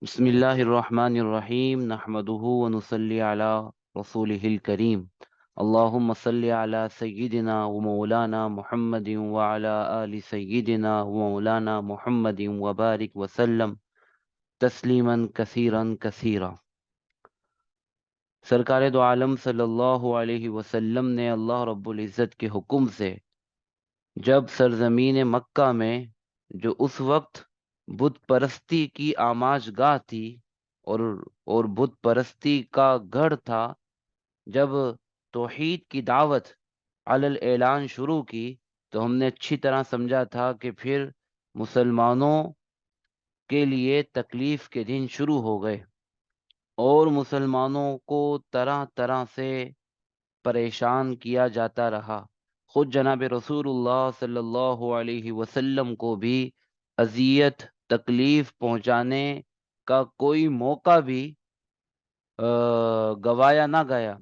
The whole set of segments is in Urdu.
بسم اللہ الرحمن الرحیم نحمده ونصلی علی رسولہ الکریم اللہم صلی علی سیدنا و مولانا محمد وعلی آل سیدنا و مولانا محمد وبارک وسلم تسلیما کثیرا کثیرا۔ سرکار دو عالم صلی اللہ علیہ وسلم نے اللہ رب العزت کے حکم سے جب سرزمین مکہ میں جو اس وقت بت پرستی کی آماج گاہ تھی اور اور بت پرستی کا گڑھ تھا، جب توحید کی دعوت علی الاعلان شروع کی تو ہم نے اچھی طرح سمجھا تھا کہ پھر مسلمانوں کے لیے تکلیف کے دن شروع ہو گئے اور مسلمانوں کو طرح طرح سے پریشان کیا جاتا رہا۔ خود جناب رسول اللہ صلی اللہ علیہ وسلم کو بھی اذیت تکلیف پہنچانے کا کوئی موقع بھی گوایا نہ گیا،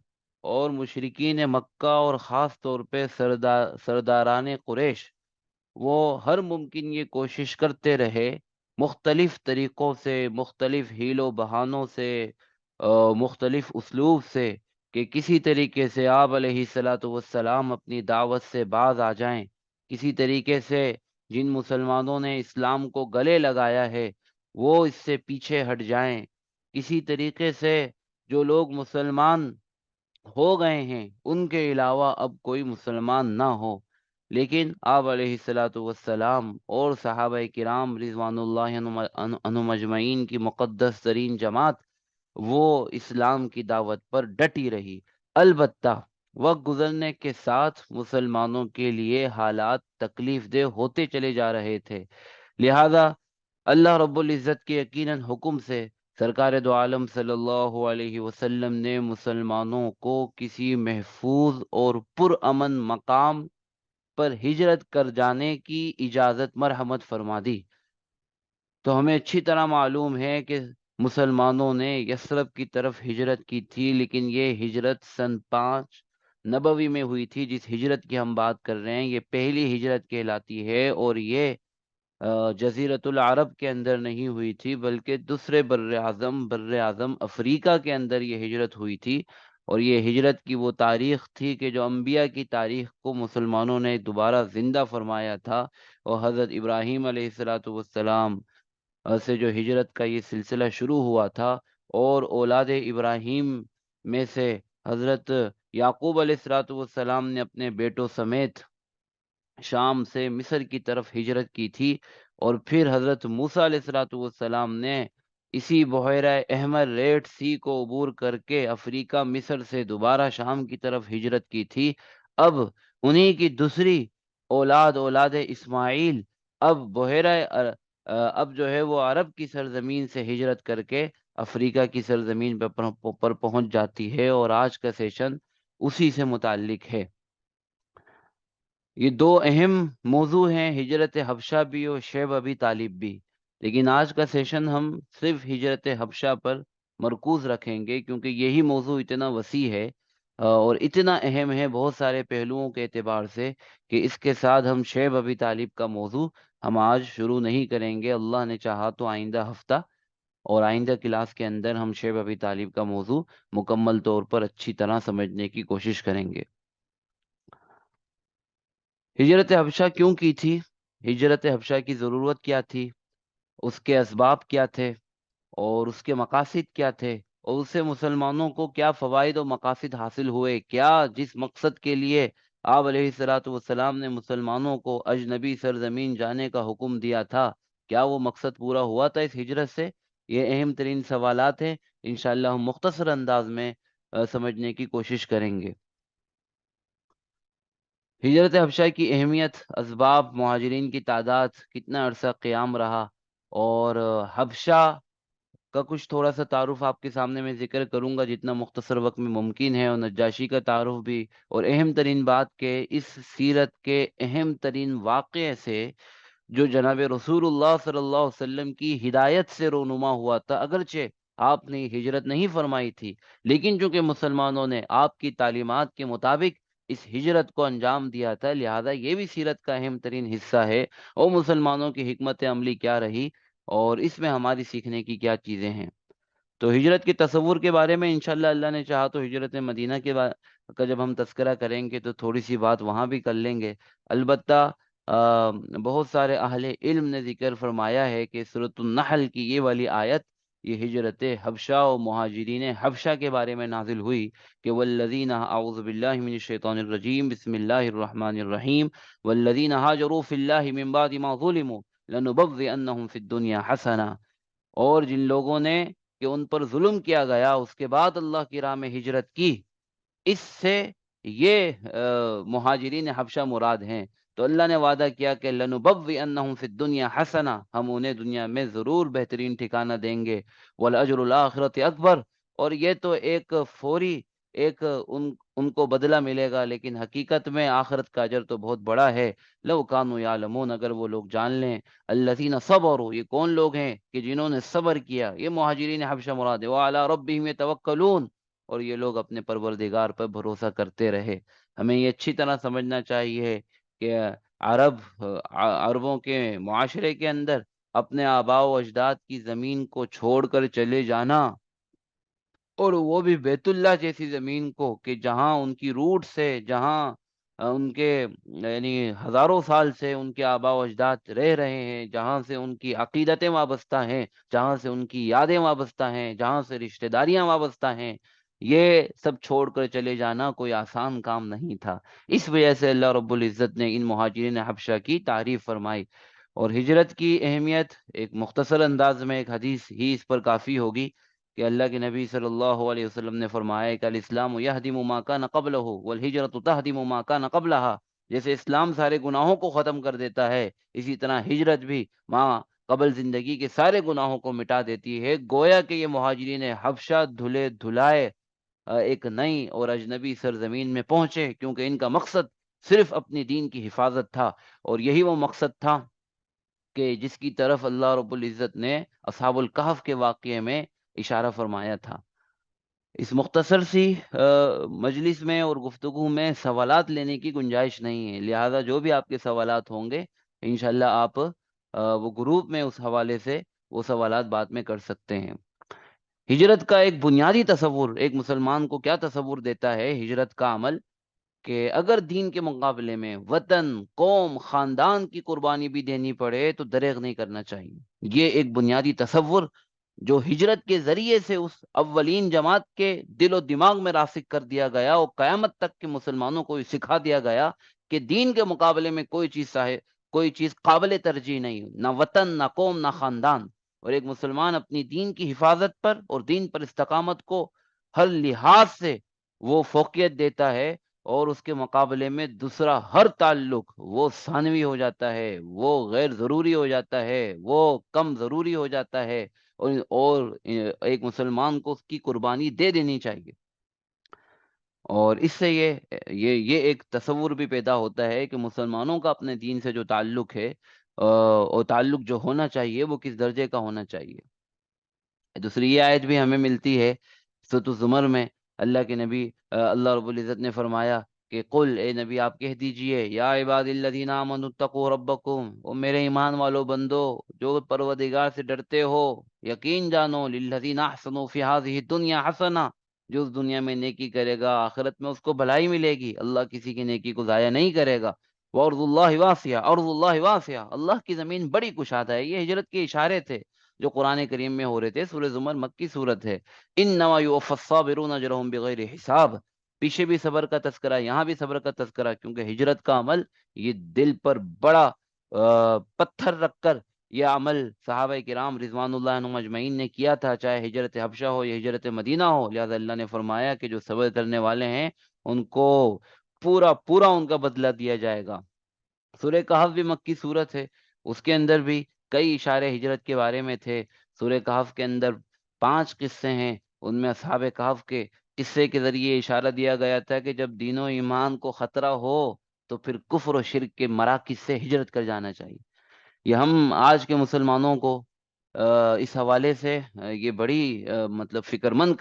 اور مشرکین مکہ اور خاص طور پہ سرداران قریش وہ ہر ممکن یہ کوشش کرتے رہے، مختلف طریقوں سے، مختلف حیل و بہانوں سے، مختلف اسلوب سے، کہ کسی طریقے سے آپ علیہ الصلاۃ والسلام اپنی دعوت سے باز آ جائیں، کسی طریقے سے جن مسلمانوں نے اسلام کو گلے لگایا ہے وہ اس سے پیچھے ہٹ جائیں، کسی طریقے سے جو لوگ مسلمان ہو گئے ہیں ان کے علاوہ اب کوئی مسلمان نہ ہو۔ لیکن آپ علیہ الصلاۃ والسلام اور صحابہ کرام رضوان اللہ عنہم اجمعین کی مقدس ترین جماعت وہ اسلام کی دعوت پر ڈٹی رہی۔ البتہ وقت گزرنے کے ساتھ مسلمانوں کے لیے حالات تکلیف دہ ہوتے چلے جا رہے تھے، لہذا اللہ رب العزت کے یقیناً حکم سے سرکار دو عالم صلی اللہ علیہ وسلم نے مسلمانوں کو کسی محفوظ اور پرامن مقام پر ہجرت کر جانے کی اجازت مرحمت فرما دی۔ تو ہمیں اچھی طرح معلوم ہے کہ مسلمانوں نے یثرب کی طرف ہجرت کی تھی، لیکن یہ ہجرت سن 5 نبوی میں ہوئی تھی۔ جس ہجرت کی ہم بات کر رہے ہیں یہ پہلی ہجرت کہلاتی ہے، اور یہ جزیرۃ العرب کے اندر نہیں ہوئی تھی بلکہ دوسرے بر اعظم افریقہ کے اندر یہ ہجرت ہوئی تھی، اور یہ ہجرت کی وہ تاریخ تھی کہ جو انبیاء کی تاریخ کو مسلمانوں نے دوبارہ زندہ فرمایا تھا، اور حضرت ابراہیم علیہ الصلاۃ والسلام سے جو ہجرت کا یہ سلسلہ شروع ہوا تھا، اور اولاد ابراہیم میں سے حضرت یعقوب علیہ الصلاۃ والسلام نے اپنے بیٹوں سمیت شام سے مصر کی طرف ہجرت کی تھی، اور پھر حضرت موسیٰ علیہ الصلاۃ والسلام نے اسی بحیرہ احمر ریڈ سی کو عبور کر کے افریقہ مصر سے دوبارہ شام کی طرف ہجرت کی تھی۔ اب انہی کی دوسری اولاد اسماعیل اب اب جو ہے وہ عرب کی سرزمین سے ہجرت کر کے افریقہ کی سرزمین پر پہنچ جاتی ہے، اور آج کا سیشن اسی سے متعلق ہے۔ یہ دو اہم موضوع ہیں، ہجرت حبشہ بھی اور شعیب ابی طالب بھی، لیکن آج کا سیشن ہم صرف ہجرت حبشہ پر مرکوز رکھیں گے، کیونکہ یہی موضوع اتنا وسیع ہے اور اتنا اہم ہے بہت سارے پہلوؤں کے اعتبار سے، کہ اس کے ساتھ ہم شعیب ابی طالب کا موضوع ہم آج شروع نہیں کریں گے۔ اللہ نے چاہا تو آئندہ ہفتہ اور آئندہ کلاس کے اندر ہم شعیب ابی طالب کا موضوع مکمل طور پر اچھی طرح سمجھنے کی کوشش کریں گے۔ ہجرت حبشہ کیوں کی تھی؟ ہجرت حبشہ کی ضرورت کیا تھی؟ اس کے اسباب کیا تھے اور اس کے مقاصد کیا تھے، اور اس سے مسلمانوں کو کیا فوائد و مقاصد حاصل ہوئے؟ کیا جس مقصد کے لیے آپ علیہ الصلاۃ والسلام نے مسلمانوں کو اجنبی سرزمین جانے کا حکم دیا تھا، کیا وہ مقصد پورا ہوا تھا اس ہجرت سے؟ یہ اہم ترین سوالات ہیں، انشاءاللہ ہم مختصر انداز میں سمجھنے کی کوشش کریں گے۔ ہجرت حبشہ کی اہمیت، اسباب، مہاجرین کی تعداد، کتنا عرصہ قیام رہا، اور حبشہ کا کچھ تھوڑا سا تعارف آپ کے سامنے میں ذکر کروں گا جتنا مختصر وقت میں ممکن ہے، اور نجاشی کا تعارف بھی، اور اہم ترین بات کہ اس سیرت کے اہم ترین واقعے سے جو جناب رسول اللہ صلی اللہ علیہ وسلم کی ہدایت سے رونما ہوا تھا، اگرچہ آپ نے ہجرت نہیں فرمائی تھی، لیکن چونکہ مسلمانوں نے آپ کی تعلیمات کے مطابق اس ہجرت کو انجام دیا تھا، لہذا یہ بھی سیرت کا اہم ترین حصہ ہے، اور مسلمانوں کی حکمت عملی کیا رہی اور اس میں ہماری سیکھنے کی کیا چیزیں ہیں۔ تو ہجرت کے تصور کے بارے میں انشاءاللہ اللہ نے چاہا تو ہجرت مدینہ کا جب ہم تذکرہ کریں گے تو تھوڑی سی بات وہاں بھی کر لیں گے۔ البتہ بہت سارے اہل علم نے ذکر فرمایا ہے کہ سورۃ النحل کی یہ والی آیت یہ ہجرت حبشہ و مہاجرین حبشہ کے بارے میں نازل ہوئی کہ والذین اعوذ باللہ من الشیطان الرجیم بسم اللہ الرحمن الرحیم والذین ہاجروا فی اللہ من بعد ما ظلموا لنبوئنہم فی الدنیا حسنہ، اور جن لوگوں نے کہ ان پر ظلم کیا گیا اس کے بعد اللہ کی راہ میں ہجرت کی، اس سے یہ مہاجرین حبشہ مراد ہیں۔ تو اللہ نے وعدہ کیا کہ لنبوئنہم فی الدنیا حسنہ، ہم انہیں دنیا میں ضرور بہترین ٹھکانہ دیں گے، والاجر الآخرۃ اکبر، اور یہ تو ایک فوری ایک ان کو بدلہ ملے گا، لیکن حقیقت میں آخرت کا اجر تو بہت بڑا ہے۔ لو کانوا یعلمون، اگر وہ لوگ جان لیں، الذین صبروا، یہ کون لوگ ہیں کہ جنہوں نے صبر کیا، یہ مہاجرین حبشہ مراد ہے، وعلی ربہم یتوکلون، اور یہ لوگ اپنے پروردگار پر بھروسہ کرتے رہے۔ ہمیں یہ اچھی طرح سمجھنا چاہیے کہ عربوں کے معاشرے کے اندر اپنے آباء و اجداد کی زمین کو چھوڑ کر چلے جانا، اور وہ بھی بیت اللہ جیسی زمین کو، کہ جہاں ان کی روٹ سے، جہاں ان کے یعنی ہزاروں سال سے ان کے آباء و اجداد رہ رہے ہیں، جہاں سے ان کی عقیدتیں وابستہ ہیں، جہاں سے ان کی یادیں وابستہ ہیں، جہاں سے رشتہ داریاں وابستہ ہیں، یہ سب چھوڑ کر چلے جانا کوئی آسان کام نہیں تھا۔ اس وجہ سے اللہ رب العزت نے ان مہاجرین حبشہ کی تعریف فرمائی۔ اور ہجرت کی اہمیت ایک مختصر انداز میں ایک حدیث ہی اس پر کافی ہوگی کہ اللہ کے نبی صلی اللہ علیہ وسلم نے فرمایا کہ الاسلام یہدم ما کان قبلہ والہجرۃ تہدم ما کان قبلہا، جیسے اسلام سارے گناہوں کو ختم کر دیتا ہے، اسی طرح ہجرت بھی ماں قبل زندگی کے سارے گناہوں کو مٹا دیتی ہے۔ گویا کہ یہ مہاجرین حبشہ دھلے دھلائے ایک نئی اور اجنبی سرزمین میں پہنچے، کیونکہ ان کا مقصد صرف اپنی دین کی حفاظت تھا، اور یہی وہ مقصد تھا کہ جس کی طرف اللہ رب العزت نے اصحاب الکہف کے واقعے میں اشارہ فرمایا تھا۔ اس مختصر سی مجلس میں اور گفتگو میں سوالات لینے کی گنجائش نہیں ہے، لہذا جو بھی آپ کے سوالات ہوں گے انشاءاللہ آپ وہ گروپ میں اس حوالے سے وہ سوالات بعد میں کر سکتے ہیں۔ ہجرت کا ایک بنیادی تصور ایک مسلمان کو کیا تصور دیتا ہے ہجرت کا عمل، کہ اگر دین کے مقابلے میں وطن، قوم، خاندان کی قربانی بھی دینی پڑے تو دریغ نہیں کرنا چاہیے۔ یہ ایک بنیادی تصور جو ہجرت کے ذریعے سے اس اولین جماعت کے دل و دماغ میں راسخ کر دیا گیا، اور قیامت تک کے مسلمانوں کو یہ سکھا دیا گیا کہ دین کے مقابلے میں کوئی چیز قابل ترجیح نہیں، نہ وطن، نہ قوم، نہ خاندان۔ اور ایک مسلمان اپنی دین کی حفاظت پر اور دین پر استقامت کو ہر لحاظ سے وہ فوقیت دیتا ہے، اور اس کے مقابلے میں دوسرا ہر تعلق وہ ثانوی ہو جاتا ہے، وہ غیر ضروری ہو جاتا ہے، وہ کم ضروری ہو جاتا ہے، اور ایک مسلمان کو اس کی قربانی دے دینی چاہیے۔ اور اس سے یہ ایک تصور بھی پیدا ہوتا ہے کہ مسلمانوں کا اپنے دین سے جو تعلق ہے اور تعلق جو ہونا چاہیے وہ کس درجے کا ہونا چاہیے۔ دوسری یہ آیت بھی ہمیں ملتی ہے سورۃ الزمر میں، اللہ کے نبی اللہ رب العزت نے فرمایا کہ قل، اے نبی آپ کہہ دیجئے، یا عباد الذین آمنوا اتقوا ربکم، او میرے ایمان والو بندو جو پروردگار سے ڈرتے ہو، یقین جانو للذین احسنوا فی ہذہ الدنیا حسنہ، جو اس دنیا میں نیکی کرے گا آخرت میں اس کو بھلائی ملے گی، اللہ کسی کی نیکی کو ضائع نہیں کرے گا۔ وارض اللہ واسعہ، ارض اللہ واسعہ، اللہ کی زمین بڑی کشادہ ہے۔ یہ ہجرت کے اشارے تھے جو قرآن کریم میں ہو رہے تھے۔ سورہ زمر مکی صورت ہے۔ انما یوفی الصابرون اجرهم بغیر حساب، پیچھے بھی صبر کا تذکرہ، یہاں بھی صبر کا تذکرہ، کیونکہ ہجرت کا عمل یہ دل پر بڑا پتھر رکھ کر یہ عمل صحابہ کرام رضوان اللہ عنہم اجمعین نے کیا تھا، چاہے ہجرت حبشہ ہو یا ہجرت مدینہ ہو۔ لہذا اللہ نے فرمایا کہ جو صبر کرنے والے ہیں ان کو پورا پورا ان کا بدلہ دیا جائے گا۔ سورہ کہف بھی مکی صورت ہے، اس کے اندر بھی کئی اشارے ہجرت کے بارے میں تھے۔ سورہ کہف کے اندر 5 قصے ہیں، ان میں اصحاب کہف کے قصے کے ذریعے اشارہ دیا گیا تھا کہ جب دین و ایمان کو خطرہ ہو تو پھر کفر و شرک کے مراکز سے ہجرت کر جانا چاہیے۔ یہ ہم آج کے مسلمانوں کو اس حوالے سے یہ بڑی مطلب فکر مند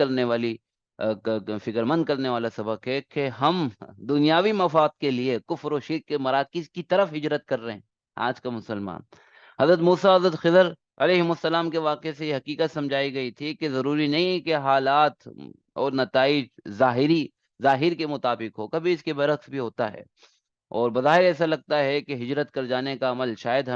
کرنے والا سبق ہے کہ ہم دنیاوی مفاد کے لیے کفر و شرک کے مراکز کی طرف ہجرت کر رہے ہیں آج کا مسلمان۔ حضرت موسیٰ، حضرت خضر علیہ السلام کے واقعے سے یہ حقیقت سمجھائی گئی تھی کہ ضروری نہیں کہ حالات اور نتائج ظاہر کے مطابق ہو، کبھی اس کے برعکس بھی ہوتا ہے۔ اور بظاہر ایسا لگتا ہے کہ ہجرت کر جانے کا عمل شاید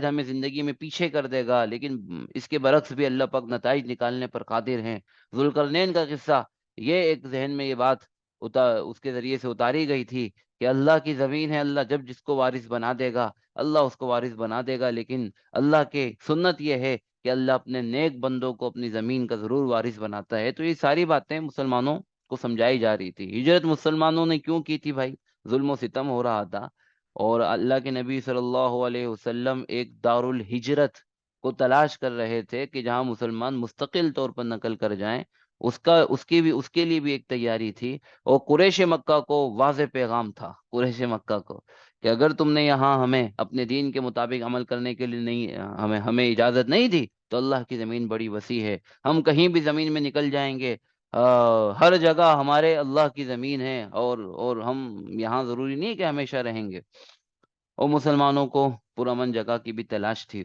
ہمیں زندگی میں پیچھے کر دے گا، لیکن اس کے برعکس بھی اللہ پاک نتائج نکالنے پر قادر ہیں۔ ذوالقرنین کا قصہ، یہ ایک ذہن میں یہ بات اس کے ذریعے سے اتاری گئی تھی کہ اللہ کی زمین ہے، اللہ جب جس کو وارث بنا دے گا اللہ اس کو وارث بنا دے گا، لیکن اللہ کے سنت یہ ہے کہ اللہ اپنے نیک بندوں کو اپنی زمین کا ضرور وارث بناتا ہے۔ تو یہ ساری باتیں مسلمانوں کو سمجھائی جا رہی تھی۔ ہجرت مسلمانوں نے کیوں کی تھی بھائی؟ ظلم و ستم ہو رہا تھا، اور اللہ کے نبی صلی اللہ علیہ وسلم ایک دار الہجرت کو تلاش کر رہے تھے کہ جہاں مسلمان مستقل طور پر نقل کر جائیں۔ اس کے لیے بھی ایک تیاری تھی، اور قریش مکہ کو واضح پیغام تھا، قریش مکہ کو، کہ اگر تم نے یہاں ہمیں اپنے دین کے مطابق عمل کرنے کے لیے نہیں ہمیں اجازت نہیں دی، تو اللہ کی زمین بڑی وسیع ہے، ہم کہیں بھی زمین میں نکل جائیں گے، ہر جگہ ہمارے اللہ کی زمین ہے، اور ہم یہاں ضروری نہیں کہ ہمیشہ رہیں گے۔ اور مسلمانوں کو پرامن جگہ کی بھی تلاش تھی،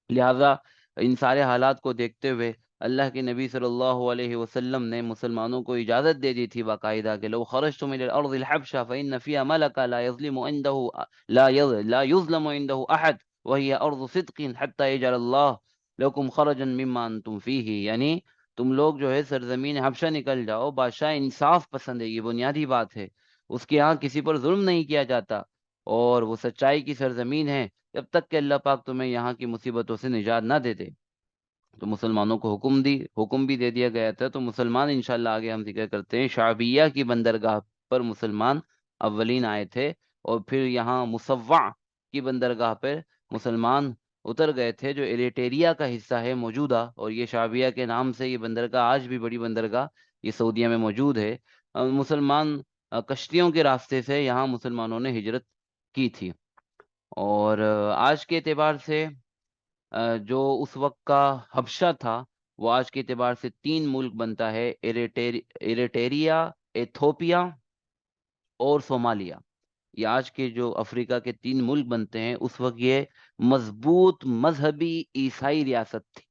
لہذا ان سارے حالات کو دیکھتے ہوئے اللہ کے نبی صلی اللہ علیہ وسلم نے مسلمانوں کو اجازت دے دی تھی باقاعدہ کہ لو خرجتم الى الارض الحبشہ فان فيها ملكا لا يظلم عنده لا يظلم عنده احد وهي ارض صدق حتى يجعل الله لكم خرجا مما انتم فيه، یعنی تم لوگ جو ہے سرزمین حبشہ نکل جاؤ، بادشاہ انصاف پسند ہے، یہ بنیادی بات ہے، اس کے ہاں کسی پر ظلم نہیں کیا جاتا، اور وہ سچائی کی سرزمین ہے، جب تک کہ اللہ پاک تمہیں یہاں کی مصیبتوں سے نجات نہ دے دے۔ تو مسلمانوں کو حکم بھی دے دیا گیا تھا۔ تو مسلمان انشاءاللہ آگے ہم ذکر کرتے ہیں، شعبیہ کی بندرگاہ پر مسلمان اولین آئے تھے، اور پھر یہاں مصوع کی بندرگاہ پر مسلمان اتر گئے تھے، جو ایریٹیریا کا حصہ ہے موجودہ، اور یہ شعبیہ کے نام سے یہ بندرگاہ آج بھی بڑی بندرگاہ یہ سعودیہ میں موجود ہے۔ مسلمان کشتیوں کے راستے سے یہاں مسلمانوں نے ہجرت کی تھی، اور آج کے اعتبار سے جو اس وقت کا حبشہ تھا، وہ آج کے اعتبار سے 3 ملک بنتا ہے، ایریٹیریا، ایتھوپیا اور صومالیہ۔ یہ آج کے جو افریقہ کے 3 ملک بنتے ہیں، اس وقت یہ مضبوط مذہبی عیسائی ریاست تھی،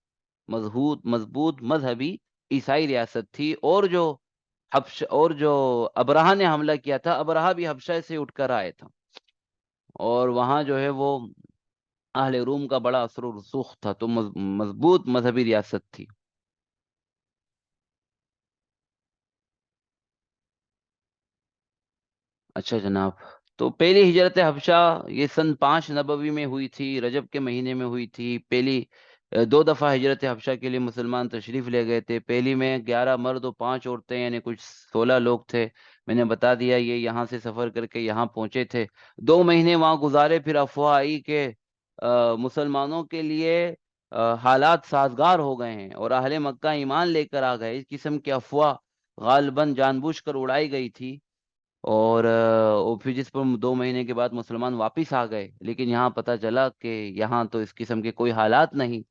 مضبوط مذہبی عیسائی ریاست تھی، اور جو ابرہہ نے حملہ کیا تھا، ابرہہ بھی حبشہ سے اٹھ کر آئے تھا، اور وہاں جو ہے وہ اہل روم کا بڑا اثر و رسوخ تھا، تو مضبوط مذہبی ریاست تھی۔ اچھا جناب، تو پہلی ہجرت حبشہ یہ سن 5 نبوی میں ہوئی تھی، رجب کے مہینے میں ہوئی تھی۔ پہلی 2 دفعہ ہجرت حبشہ کے لیے مسلمان تشریف لے گئے تھے۔ پہلی میں 11 مرد و 5 عورتیں، یعنی کچھ 16 لوگ تھے، میں نے بتا دیا، یہ یہاں سے سفر کر کے یہاں پہنچے تھے، 2 مہینے وہاں گزارے، پھر افواہ آئی کہ مسلمانوں کے لیے حالات سازگار ہو گئے ہیں، اور اہل مکہ ایمان لے کر آ گئے۔ اس قسم کی افواہ غالباً جان بوجھ کر اڑائی گئی تھی، اور پھر جس پر 2 مہینے کے بعد مسلمان واپس آ گئے، لیکن یہاں پتہ چلا کہ یہاں تو اس قسم کے کوئی حالات نہیں،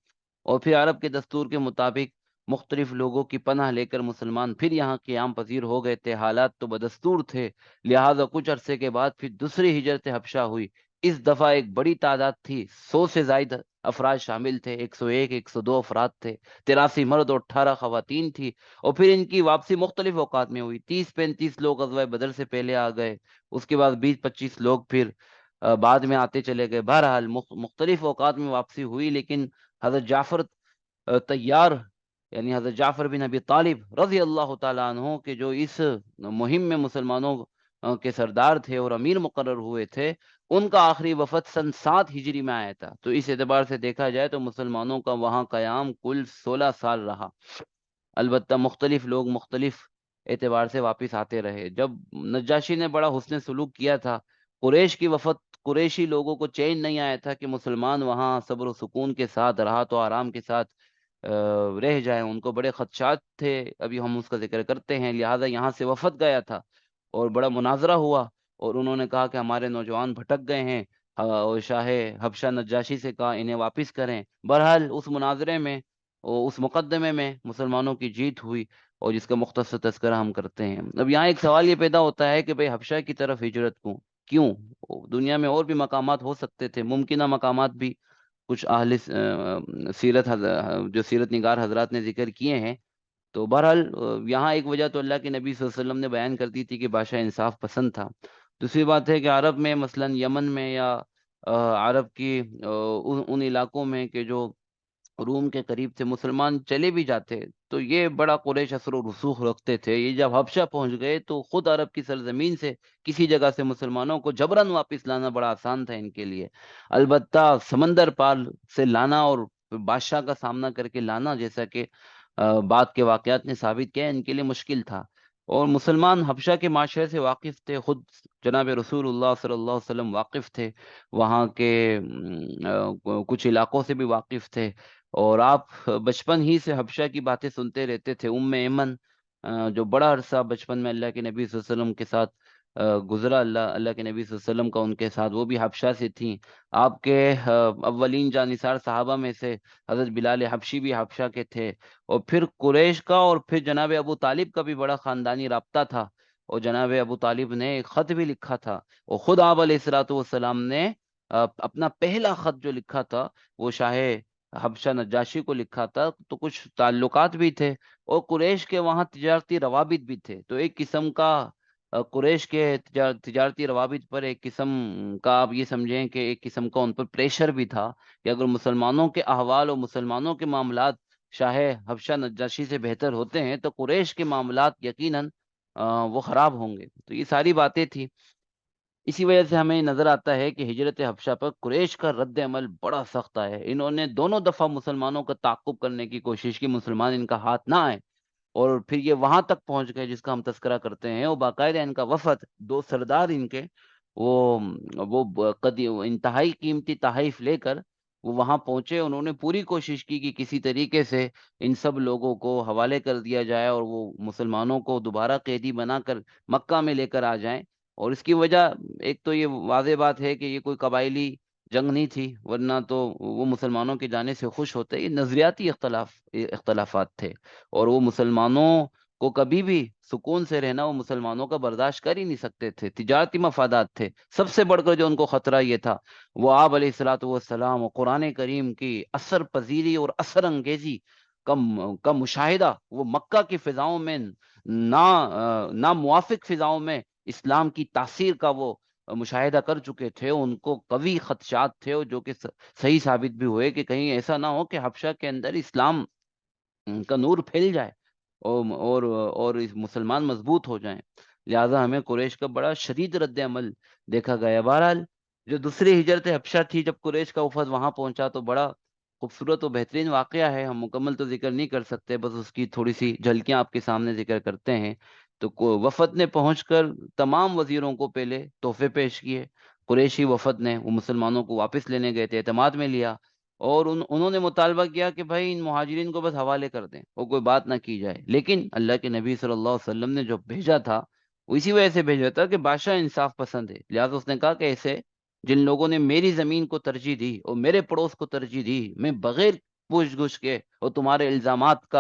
اور پھر عرب کے دستور کے مطابق مختلف لوگوں کی پناہ لے کر مسلمان پھر یہاں قیام پذیر ہو گئے تھے، حالات تو بدستور تھے، لہٰذا کچھ عرصے کے بعد پھر دوسری ہجرت حبشہ ہوئی۔ اس دفعہ ایک بڑی تعداد تھی، 100 سے زائد افراد شامل تھے، 101 102 افراد تھے، 83 مرد اور 18 خواتین تھی، اور پھر ان کی واپسی مختلف اوقات میں ہوئی۔ 30 35 لوگ غزوہ بدر سے پہلے آ گئے، اس کے بعد 20 25 لوگ پھر بعد میں آتے چلے گئے۔ بہرحال مختلف اوقات میں واپسی ہوئی، لیکن حضرت جعفر تیار، یعنی حضرت جعفر بن ابی طالب رضی اللہ تعالیٰ عنہ کے، جو اس مہم میں مسلمانوں کے سردار تھے اور امیر مقرر ہوئے تھے، ان کا آخری وفد سن 7 ہجری میں آیا تھا۔ تو اس اعتبار سے دیکھا جائے تو مسلمانوں کا وہاں قیام کل 16 سال رہا، البتہ مختلف لوگ مختلف اعتبار سے واپس آتے رہے۔ جب نجاشی نے بڑا حسن سلوک کیا تھا، قریشی لوگوں کو چین نہیں آیا تھا کہ مسلمان وہاں صبر و سکون کے ساتھ، راحت و آرام کے ساتھ رہ جائیں، ان کو بڑے خدشات تھے، ابھی ہم اس کا ذکر کرتے ہیں، لہٰذا یہاں سے وفد گیا تھا، اور بڑا مناظرہ ہوا، اور انہوں نے کہا کہ ہمارے نوجوان بھٹک گئے ہیں، اور شاہ حبشہ نجاشی سے کہا انہیں واپس کریں۔ بہرحال اس مناظرے میں، اور اس مقدمے میں مسلمانوں کی جیت ہوئی، اور جس کا مختصر تذکرہ ہم کرتے ہیں۔ اب یہاں ایک سوال یہ پیدا ہوتا ہے کہ بھئی حبشہ کی طرف ہجرت کیوں؟ دنیا میں اور بھی مقامات ہو سکتے تھے، ممکنہ مقامات بھی کچھ اہل سیرت جو سیرت نگار حضرات نے ذکر کیے ہیں. تو بہرحال یہاں ایک وجہ تو اللہ کے نبی صلی اللہ علیہ وسلم نے بیان کر دی تھی کہ بادشاہ انصاف پسند تھا. دوسری بات ہے کہ عرب میں مثلا یمن میں یا عرب کی ان علاقوں میں کہ جو روم کے قریب تھے، مسلمان چلے بھی جاتے تو یہ بڑا قریش اثر و رسوخ رکھتے تھے. یہ جب حبشہ پہنچ گئے تو خود عرب کی سرزمین سے کسی جگہ سے مسلمانوں کو جبراً واپس لانا بڑا آسان تھا ان کے لیے. البتہ سمندر پار سے لانا اور بادشاہ کا سامنا کر کے لانا، جیسا کہ بعد کے واقعات نے ثابت کیا، ان کے لیے مشکل تھا. اور مسلمان حبشہ کے معاشرے سے واقف تھے، خود جناب رسول اللہ صلی اللہ علیہ وسلم واقف تھے، وہاں کے کچھ علاقوں سے بھی واقف تھے. اور آپ بچپن ہی سے حبشہ کی باتیں سنتے رہتے تھے. ایمن جو بڑا عرصہ بچپن میں اللہ کے نبی صلی اللہ علیہ وسلم کے ساتھ گزرا، اللہ کے نبی صلی اللہ علیہ وسلم کا ان کے ساتھ، وہ بھی حبشہ سے تھیں. آپ کے اولین جانثار صحابہ میں سے حضرت بلال حبشی بھی حبشہ کے تھے. اور پھر قریش کا اور پھر جناب ابو طالب کا بھی بڑا خاندانی رابطہ تھا. اور جناب ابو طالب نے ایک خط بھی لکھا تھا، اور خود آپ علیہ الصلوۃ والسلام نے اپنا پہلا خط جو لکھا تھا وہ شاہ حبشہ نجاشی کو لکھا تھا. تو کچھ تعلقات بھی تھے، اور قریش کے وہاں تجارتی روابط بھی تھے. تو ایک قسم کا قریش کے تجارتی روابط پر ایک قسم کا آپ یہ سمجھیں کہ ایک قسم کا ان پر پریشر بھی تھا کہ اگر مسلمانوں کے احوال اور مسلمانوں کے معاملات شاہ حبشہ نجاشی سے بہتر ہوتے ہیں تو قریش کے معاملات یقیناً وہ خراب ہوں گے. تو یہ ساری باتیں تھی. اسی وجہ سے ہمیں نظر آتا ہے کہ ہجرت حبشہ پر قریش کا رد عمل بڑا سخت ہے. انہوں نے دونوں دفعہ مسلمانوں کا تعاقب کرنے کی کوشش کی، مسلمان ان کا ہاتھ نہ آئے. اور پھر یہ وہاں تک پہنچ گئے جس کا ہم تذکرہ کرتے ہیں. وہ باقاعدہ ان کا وفد، دو سردار ان کے، وہ انتہائی قیمتی تحائف لے کر وہ وہاں پہنچے. انہوں نے پوری کوشش کی کہ کسی طریقے سے ان سب لوگوں کو حوالے کر دیا جائے اور وہ مسلمانوں کو دوبارہ قیدی بنا کر مکہ میں لے کر آ جائیں. اور اس کی وجہ ایک تو یہ واضح بات ہے کہ یہ کوئی قبائلی جنگ نہیں تھی، ورنہ تو وہ مسلمانوں کے جانے سے خوش ہوتے. یہ نظریاتی اختلافات تھے، اور وہ مسلمانوں کو کبھی بھی سکون سے رہنا وہ مسلمانوں کا برداشت کر ہی نہیں سکتے تھے. تجارتی مفادات تھے. سب سے بڑھ کر جو ان کو خطرہ یہ تھا وہ آپ علیہ الصلوۃ والسلام اور قرآن کریم کی اثر پذیری اور اثر انگیزی کا مشاہدہ وہ مکہ کی فضاؤں میں نا موافق فضاؤں میں اسلام کی تاثیر کا وہ مشاہدہ کر چکے تھے. ان کو قوی خدشات تھے، اور جو کہ صحیح ثابت بھی ہوئے کہ کہیں ایسا نہ ہو کہ حبشہ کے اندر اسلام کا نور پھیل جائے اور اس مسلمان مضبوط ہو جائیں. لہذا ہمیں قریش کا بڑا شدید رد عمل دیکھا گیا. بہرحال جو دوسری ہجرت حبشہ تھی، جب قریش کا وفد وہاں پہنچا تو بڑا خوبصورت و بہترین واقعہ ہے. ہم مکمل تو ذکر نہیں کر سکتے، بس اس کی تھوڑی سی جھلکیاں آپ کے سامنے ذکر کرتے ہیں. تو وفد نے پہنچ کر تمام وزیروں کو پہلے تحفے پیش کیے. قریشی وفد نے وہ مسلمانوں کو واپس لینے گئے تھے، اعتماد میں لیا، اور انہوں نے مطالبہ کیا کہ بھائی ان مہاجرین کو بس حوالے کر دیں اور کوئی بات نہ کی جائے. لیکن اللہ کے نبی صلی اللہ علیہ وسلم نے جو بھیجا تھا وہ اسی وجہ سے بھیجا تھا کہ بادشاہ انصاف پسند ہے. لہٰذا اس نے کہا کہ ایسے جن لوگوں نے میری زمین کو ترجیح دی اور میرے پڑوس کو ترجیح دی، میں بغیر پوچھ گچھ کے اور تمہارے الزامات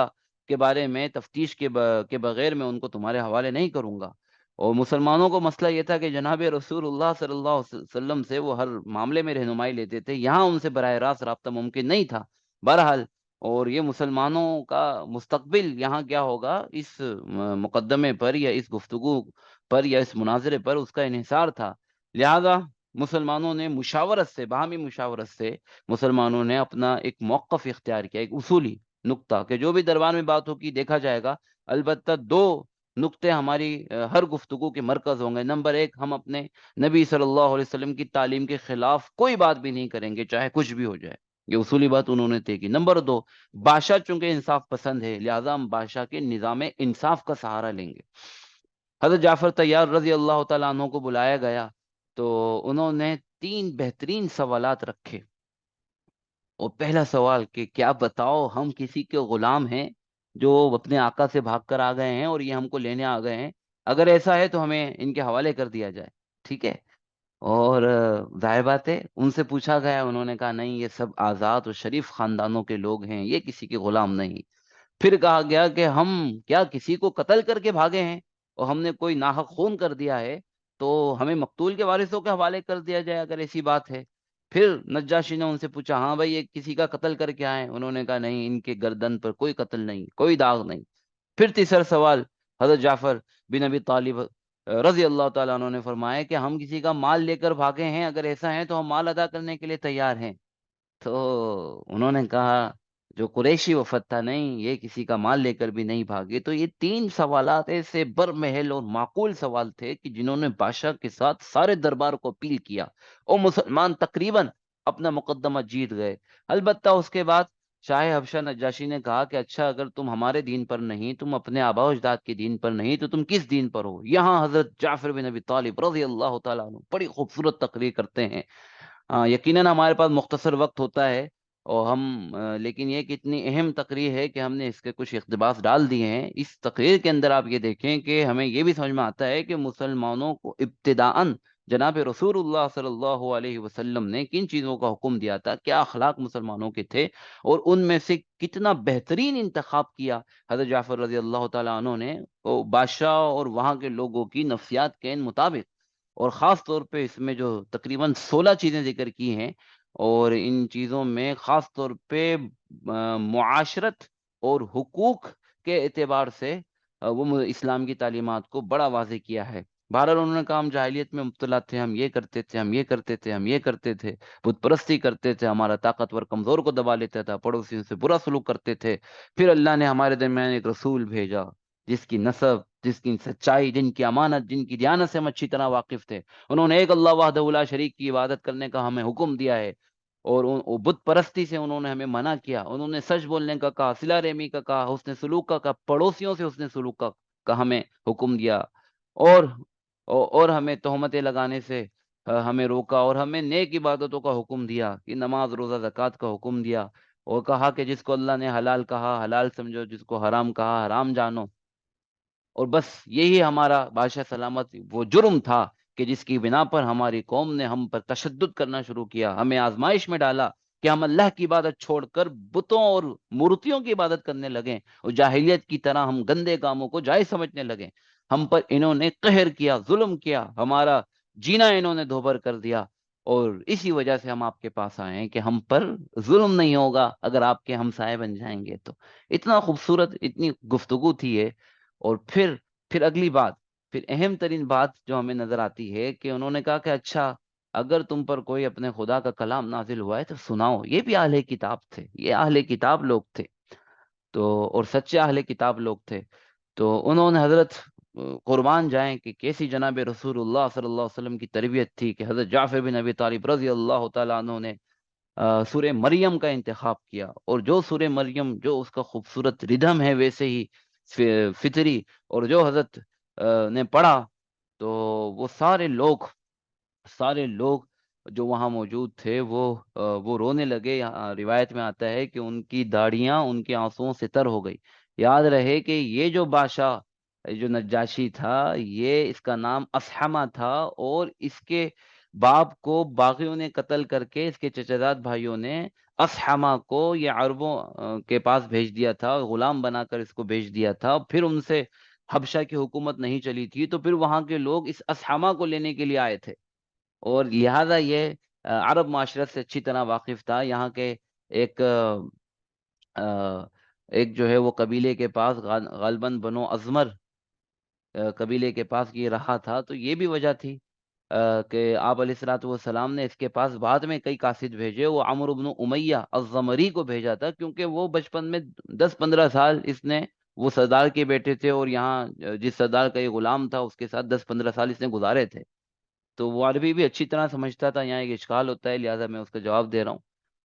کے بارے میں تفتیش کے بغیر میں ان کو تمہارے حوالے نہیں کروں گا. اور مسلمانوں کو مسئلہ یہ تھا کہ جناب رسول اللہ صلی اللہ علیہ وسلم سے وہ ہر معاملے میں رہنمائی لیتے تھے، یہاں ان سے براہ راست رابطہ ممکن نہیں تھا. بہرحال اور یہ مسلمانوں کا مستقبل یہاں کیا ہوگا، اس مقدمے پر یا اس گفتگو پر یا اس مناظرے پر اس کا انحصار تھا. لہذا مسلمانوں نے مشاورت سے، باہمی مشاورت سے مسلمانوں نے اپنا ایک موقف اختیار کیا، ایک اصولی نقطہ کہ جو بھی دربار میں بات ہوگی دیکھا جائے گا. البتہ دو نقطے ہماری ہر گفتگو کے مرکز ہوں گے. نمبر ایک، ہم اپنے نبی صلی اللہ علیہ وسلم کی تعلیم کے خلاف کوئی بات بھی نہیں کریں گے چاہے کچھ بھی ہو جائے. یہ اصولی بات انہوں نے طے کی. نمبر دو، بادشاہ چونکہ انصاف پسند ہے لہذا ہم بادشاہ کے نظام انصاف کا سہارا لیں گے. حضرت جعفر طیار رضی اللہ تعالیٰ عنہ کو بلایا گیا تو انہوں نے 3 بہترین سوالات رکھے. اور پہلا سوال کہ کیا بتاؤ، ہم کسی کے غلام ہیں جو اپنے آقا سے بھاگ کر آ گئے ہیں اور یہ ہم کو لینے آ گئے ہیں؟ اگر ایسا ہے تو ہمیں ان کے حوالے کر دیا جائے. ٹھیک ہے. اور ظاہر بات ہے ان سے پوچھا گیا، انہوں نے کہا نہیں، یہ سب آزاد اور شریف خاندانوں کے لوگ ہیں، یہ کسی کے غلام نہیں. پھر کہا گیا کہ ہم کیا کسی کو قتل کر کے بھاگے ہیں اور ہم نے کوئی ناحق خون کر دیا ہے تو ہمیں مقتول کے وارثوں کے حوالے کر دیا جائے اگر ایسی بات ہے. پھر نجاشی نے ان سے پوچھا ہاں بھائی یہ کسی کا قتل کر کے آئے؟ انہوں نے کہا نہیں، ان کے گردن پر کوئی قتل نہیں، کوئی داغ نہیں۔ پھر تیسرا سوال، حضرت جعفر بن ابی طالب رضی اللہ تعالیٰ عنہ نے فرمایا کہ ہم کسی کا مال لے کر بھاگے ہیں، اگر ایسا ہے تو ہم مال ادا کرنے کے لیے تیار ہیں۔ تو انہوں نے کہا جو قریشی وفد تھا، نہیں یہ کسی کا مال لے کر بھی نہیں بھاگے۔ تو یہ تین سوالات ایسے برمحل اور معقول سوال تھے کہ جنہوں نے بادشاہ کے ساتھ سارے دربار کو اپیل کیا، اور مسلمان تقریباً اپنا مقدمہ جیت گئے۔ البتہ اس کے بعد شاہ حبشہ نجاشی نے کہا کہ اچھا اگر تم ہمارے دین پر نہیں، تم اپنے آباء و اجداد کے دین پر نہیں، تو تم کس دین پر ہو؟ یہاں حضرت جعفر بن ابی طالب رضی اللہ تعالیٰ عنہ بڑی خوبصورت تقریر کرتے ہیں۔ یقیناً ہمارے پاس مختصر وقت ہوتا ہے، اور لیکن یہ کہ اتنی اہم تقریر ہے کہ ہم نے اس کے کچھ اقتباس ڈال دیے ہیں۔ اس تقریر کے اندر آپ یہ دیکھیں کہ ہمیں یہ بھی سمجھ میں آتا ہے کہ مسلمانوں کو ابتداءً جناب رسول اللہ صلی اللہ علیہ وسلم نے کن چیزوں کا حکم دیا تھا، کیا اخلاق مسلمانوں کے تھے، اور ان میں سے کتنا بہترین انتخاب کیا حضرت جعفر رضی اللہ تعالیٰ عنہ نے، وہ بادشاہ اور وہاں کے لوگوں کی نفسیات کے مطابق۔ اور خاص طور پہ اس میں جو تقریباً 16 چیزیں ذکر کی ہیں، اور ان چیزوں میں خاص طور پہ معاشرت اور حقوق کے اعتبار سے وہ اسلام کی تعلیمات کو بڑا واضح کیا ہے۔ بہرحال انہوں نے کہا ہم جاہلیت میں مبتلا تھے، ہم یہ کرتے تھے، ہم یہ کرتے تھے، ہم یہ کرتے تھے، بت پرستی کرتے تھے، ہمارا طاقتور کمزور کو دبا لیتا تھا، پڑوسیوں سے برا سلوک کرتے تھے۔ پھر اللہ نے ہمارے درمیان ایک رسول بھیجا جس کی نسب، جس کی سچائی، جن کی امانت، جن کی دیانت سے ہم اچھی طرح واقف تھے۔ انہوں نے ایک اللہ وحدہ لا شریک کی عبادت کرنے کا ہمیں حکم دیا ہے، اور بت پرستی سے انہوں نے ہمیں منع کیا۔ انہوں نے سچ بولنے کا کہا، صلہ رحمی کا کہا، حسن سلوک کا کہا، پڑوسیوں سے حسن سلوک کا ہمیں حکم دیا، اور اور ہمیں تہمتیں لگانے سے ہمیں روکا، اور ہمیں نیک عبادتوں کا حکم دیا کہ نماز، روزہ، زکوٰۃ کا حکم دیا، اور کہا کہ جس کو اللہ نے حلال کہا حلال سمجھو، جس کو حرام کہا حرام جانو۔ اور بس یہی ہمارا بادشاہ سلامت وہ جرم تھا کہ جس کی بنا پر ہماری قوم نے ہم پر تشدد کرنا شروع کیا، ہمیں آزمائش میں ڈالا کہ ہم اللہ کی عبادت چھوڑ کر بتوں اور مورتیوں کی عبادت کرنے لگیں، اور جاہلیت کی طرح ہم گندے کاموں کو جائز سمجھنے لگیں۔ ہم پر انہوں نے قہر کیا، ظلم کیا، ہمارا جینا انہوں نے دوبھر کر دیا، اور اسی وجہ سے ہم آپ کے پاس آئے ہیں کہ ہم پر ظلم نہیں ہوگا اگر آپ کے ہمسائے بن جائیں گے تو۔ اتنا خوبصورت، اتنی گفتگو تھی یہ۔ اور پھر اگلی بات، پھر اہم ترین بات جو ہمیں نظر آتی ہے کہ انہوں نے کہا کہ اچھا اگر تم پر کوئی اپنے خدا کا کلام نازل ہوا ہے تو سناؤ۔ یہ بھی اہل کتاب تھے، یہ اہل کتاب لوگ تھے، تو اور سچے اہل کتاب لوگ تھے۔ تو انہوں نے حضرت قربان جائیں کہ کیسی جناب رسول اللہ صلی اللہ علیہ وسلم کی تربیت تھی کہ حضرت جعفر بن ابی طالب رضی اللہ تعالیٰ عنہ نے سورہ مریم کا انتخاب کیا، اور جو سورہ مریم جو اس کا خوبصورت ردھم ہے ویسے ہی فطری، اور جو حضرت نے پڑھا تو وہ سارے لوگ جو وہاں موجود تھے وہ رونے لگے۔ روایت میں آتا ہے کہ ان کی داڑیاں ان کے آنسوؤں سے تر ہو گئی۔ یاد رہے کہ یہ جو بادشاہ جو نجاشی تھا، یہ اس کا نام اسحمہ تھا، اور اس کے باپ کو باغیوں نے قتل کر کے اس کے چچا بھائیوں نے اسحمہ کو یہ عربوں کے پاس بھیج دیا تھا، غلام بنا کر اس کو بھیج دیا تھا۔ پھر ان سے حبشہ کی حکومت نہیں چلی تھی، تو پھر وہاں کے لوگ اس اسحمہ کو لینے کے لیے آئے تھے، اور لہذا یہ عرب معاشرت سے اچھی طرح واقف تھا۔ یہاں کے ایک ایک جو ہے وہ قبیلے کے پاس غالباً بنو ازمر قبیلے کے پاس یہ رہا تھا، تو یہ بھی وجہ تھی کہ آپ علیہ الصلوۃ والسلام نے اس کے پاس بعد میں کئی قاصد بھیجے۔ وہ عمرو بن امیہ الزمری کو بھیجا تھا، کیونکہ وہ بچپن میں 10-15 سال اس نے، وہ سردار کے بیٹے تھے، اور یہاں جس سردار کا یہ غلام تھا اس کے ساتھ 10-15 سال اس نے گزارے تھے، تو وہ عربی بھی اچھی طرح سمجھتا تھا۔ یہاں ایک اشکال ہوتا ہے، لہٰذا میں اس کا جواب دے رہا ہوں۔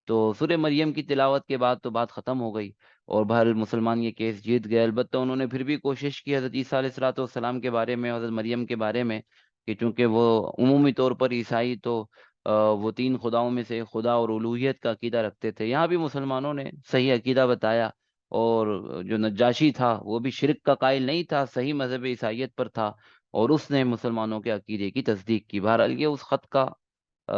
تو سورہ مریم کی تلاوت کے بعد تو بات ختم ہو گئی، اور بہرحال مسلمان یہ کیس جیت گئے۔ البتہ انہوں نے پھر بھی کوشش کی حضرت عیسیٰ علیہ الصلوۃ والسلام کے بارے میں، حضرت مریم کے بارے میں، کہ چونکہ وہ عمومی طور پر عیسائی تو وہ 3 خداؤں میں سے خدا اور الوہیت کا عقیدہ رکھتے تھے، یہاں بھی مسلمانوں نے صحیح عقیدہ بتایا۔ اور جو نجاشی تھا وہ بھی شرک کا قائل نہیں تھا، صحیح مذہب عیسائیت پر تھا، اور اس نے مسلمانوں کے عقیدے کی تصدیق کی۔ بہرحال یہ اس خط کا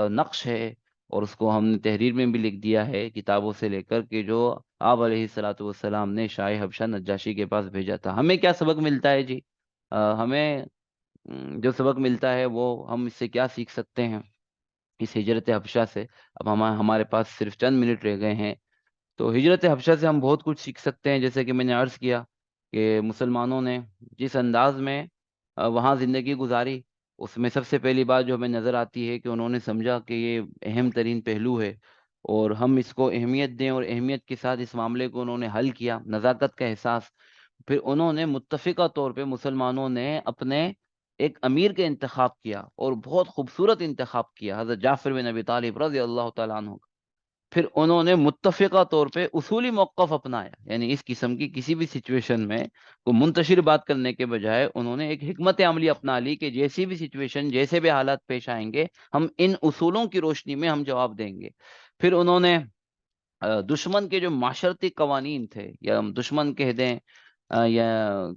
نقش ہے، اور اس کو ہم نے تحریر میں بھی لکھ دیا ہے کتابوں سے لے کر، کہ جو آپ علیہ الصلوۃ والسلام نے شاہ حبشہ نجاشی کے پاس بھیجا تھا۔ ہمیں کیا سبق ملتا ہے جی؟ ہمیں جو سبق ملتا ہے وہ ہم اس سے کیا سیکھ سکتے ہیں اس ہجرت حبشہ سے. اب ہمارے پاس صرف چند منٹ رہ گئے ہیں. تو ہجرت حبشہ سے ہم بہت کچھ سیکھ سکتے ہیں. جیسے کہ میں نے عرض کیا کہ مسلمانوں نے جس انداز میں وہاں زندگی گزاری، اس میں سب سے پہلی بات جو ہمیں نظر آتی ہے کہ انہوں نے سمجھا کہ یہ اہم ترین پہلو ہے اور ہم اس کو اہمیت دیں، اور اہمیت کے ساتھ اس معاملے کو انہوں نے حل کیا، نزاکت کا احساس. پھر انہوں نے متفقہ طور پہ مسلمانوں نے اپنے ایک امیر کا انتخاب کیا، اور بہت خوبصورت انتخاب کیا، حضرت جعفر بن ابی طالب رضی اللہ تعالیٰ عنہ. پھر انہوں نے متفقہ طور پہ اصولی موقف اپنایا، یعنی اس قسم کی کسی بھی سچویشن میں کو منتشر بات کرنے کے بجائے انہوں نے ایک حکمت عملی اپنا لی کہ جیسی بھی سچویشن، جیسے بھی حالات پیش آئیں گے، ہم ان اصولوں کی روشنی میں ہم جواب دیں گے. پھر انہوں نے دشمن کے جو معاشرتی قوانین تھے، یا ہم دشمن کہہ دیں یا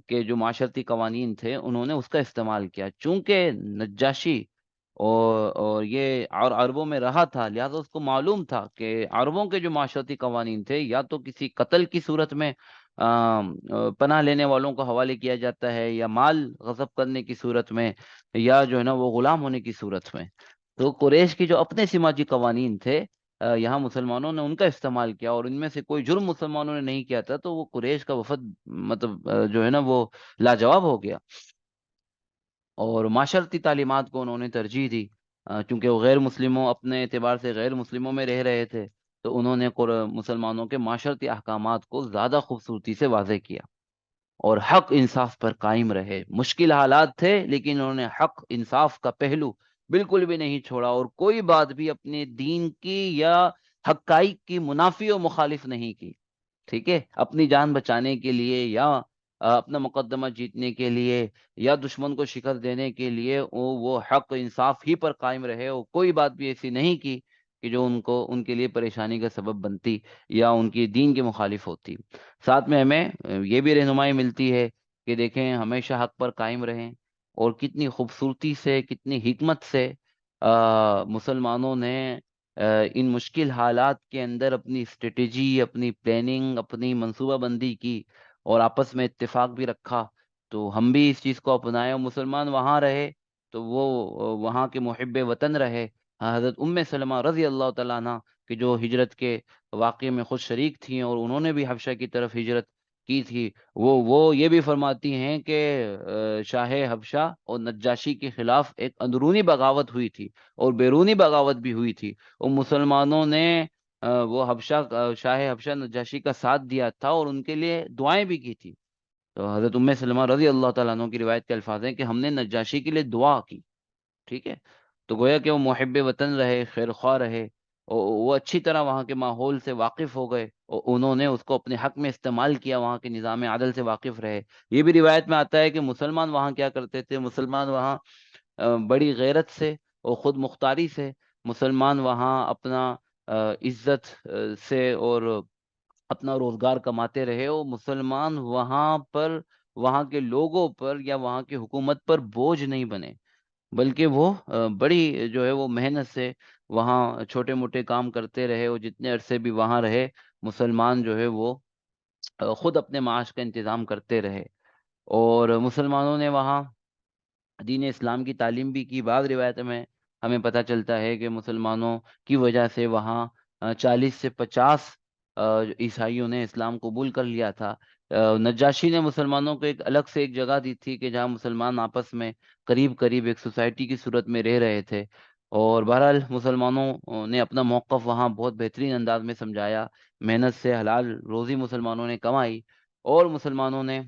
کہ جو معاشرتی قوانین تھے، انہوں نے اس کا استعمال کیا. چونکہ نجاشی اور یہ اور عربوں میں رہا تھا، لہذا اس کو معلوم تھا کہ عربوں کے جو معاشرتی قوانین تھے، یا تو کسی قتل کی صورت میں پناہ لینے والوں کو حوالے کیا جاتا ہے، یا مال غصب کرنے کی صورت میں، یا جو ہے نا وہ غلام ہونے کی صورت میں. تو قریش کی جو اپنے سماجی قوانین تھے، یہاں مسلمانوں نے ان کا استعمال کیا، اور ان میں سے کوئی جرم مسلمانوں نے نہیں کیا تھا، تو وہ قریش کا وفد مطلب جو ہے نا وہ لاجواب ہو گیا. اور معاشرتی تعلیمات کو انہوں نے ترجیح دی، چونکہ وہ غیر مسلموں اپنے اعتبار سے غیر مسلموں میں رہ رہے تھے، تو انہوں نے مسلمانوں کے معاشرتی احکامات کو زیادہ خوبصورتی سے واضح کیا، اور حق انصاف پر قائم رہے. مشکل حالات تھے، لیکن انہوں نے حق انصاف کا پہلو بالکل بھی نہیں چھوڑا، اور کوئی بات بھی اپنے دین کی یا حقائق کی منافی و مخالف نہیں کی. ٹھیک ہے، اپنی جان بچانے کے لیے، یا اپنا مقدمہ جیتنے کے لیے، یا دشمن کو شکست دینے کے لیے وہ حق انصاف ہی پر قائم رہے، اور کوئی بات بھی ایسی نہیں کی کہ جو ان کے لیے پریشانی کا سبب بنتی یا ان کی دین کے مخالف ہوتی. ساتھ میں ہمیں یہ بھی رہنمائی ملتی ہے کہ دیکھیں ہمیشہ حق پر قائم رہیں. اور کتنی خوبصورتی سے، کتنی حکمت سے مسلمانوں نے ان مشکل حالات کے اندر اپنی اسٹریٹجی، اپنی پلاننگ، اپنی منصوبہ بندی کی، اور آپس میں اتفاق بھی رکھا. تو ہم بھی اس چیز کو اپنائیں، اور مسلمان وہاں رہے تو وہ وہاں کے محب وطن رہے. حضرت ام سلمہ رضی اللہ تعالیٰ عنہ کہ جو ہجرت کے واقعے میں خود شریک تھیں، اور انہوں نے بھی حبشہ کی طرف ہجرت کی تھی، وہ یہ بھی فرماتی ہیں کہ شاہ حبشہ اور نجاشی کے خلاف ایک اندرونی بغاوت ہوئی تھی، اور بیرونی بغاوت بھی ہوئی تھی، اور مسلمانوں نے وہ شاہ حبشہ نجاشی کا ساتھ دیا تھا، اور ان کے لیے دعائیں بھی کی تھی. تو حضرت ام سلمہ رضی اللہ تعالیٰ عنہ کی روایت کے الفاظ ہیں کہ ہم نے نجاشی کے لیے دعا کی. ٹھیک ہے، تو گویا کہ وہ محب وطن رہے، خیر خواہ رہے، اور وہ اچھی طرح وہاں کے ماحول سے واقف ہو گئے، اور انہوں نے اس کو اپنے حق میں استعمال کیا، وہاں کے نظام عدل سے واقف رہے. یہ بھی روایت میں آتا ہے کہ مسلمان وہاں کیا کرتے تھے، مسلمان وہاں بڑی غیرت سے اور خود مختاری سے مسلمان وہاں اپنا عزت سے اور اپنا روزگار کماتے رہے، اور مسلمان وہاں پر وہاں کے لوگوں پر یا وہاں کی حکومت پر بوجھ نہیں بنے، بلکہ وہ بڑی جو ہے وہ محنت سے وہاں چھوٹے موٹے کام کرتے رہے، اور جتنے عرصے بھی وہاں رہے مسلمان جو ہے وہ خود اپنے معاش کا انتظام کرتے رہے. اور مسلمانوں نے وہاں دین اسلام کی تعلیم بھی کی. بعض روایت میں ہمیں پتہ چلتا ہے کہ مسلمانوں کی وجہ سے وہاں 40 سے 50 عیسائیوں نے اسلام قبول کر لیا تھا. نجاشی نے مسلمانوں کو ایک الگ سے ایک جگہ دی تھی کہ جہاں مسلمان آپس میں قریب قریب ایک سوسائٹی کی صورت میں رہ رہے تھے. اور بہرحال مسلمانوں نے اپنا موقف وہاں بہت بہترین انداز میں سمجھایا، محنت سے حلال روزی مسلمانوں نے کمائی، اور مسلمانوں نے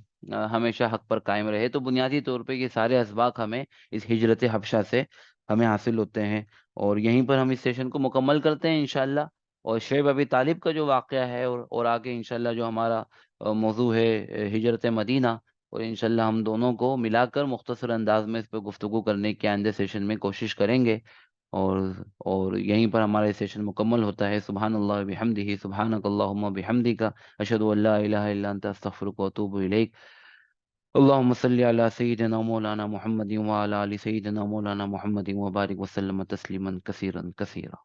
ہمیشہ حق پر قائم رہے. تو بنیادی طور پہ یہ سارے اسباق ہمیں اس ہجرت حبشہ سے ہمیں حاصل ہوتے ہیں، اور یہیں پر ہم اس سیشن کو مکمل کرتے ہیں انشاءاللہ. اور شعیب ابی طالب کا جو واقعہ ہے، اور آگے انشاءاللہ جو ہمارا موضوع ہے ہجرت مدینہ، اور انشاءاللہ ہم دونوں کو ملا کر مختصر انداز میں اس پہ گفتگو کرنے کے آئندہ سیشن میں کوشش کریں گے. اور یہیں پر ہمارا سیشن مکمل ہوتا ہے. سبحان اللہ بحمدہ، سبحانک اللہم بحمدک، اشہد ان لا الہ الا انت استغفرک واتوب الیک. اللهم صل على سيدنا مولانا محمد وعلى آل سيدنا مولانا محمد وبارك وسلم تسليما كثيرا كثيرا.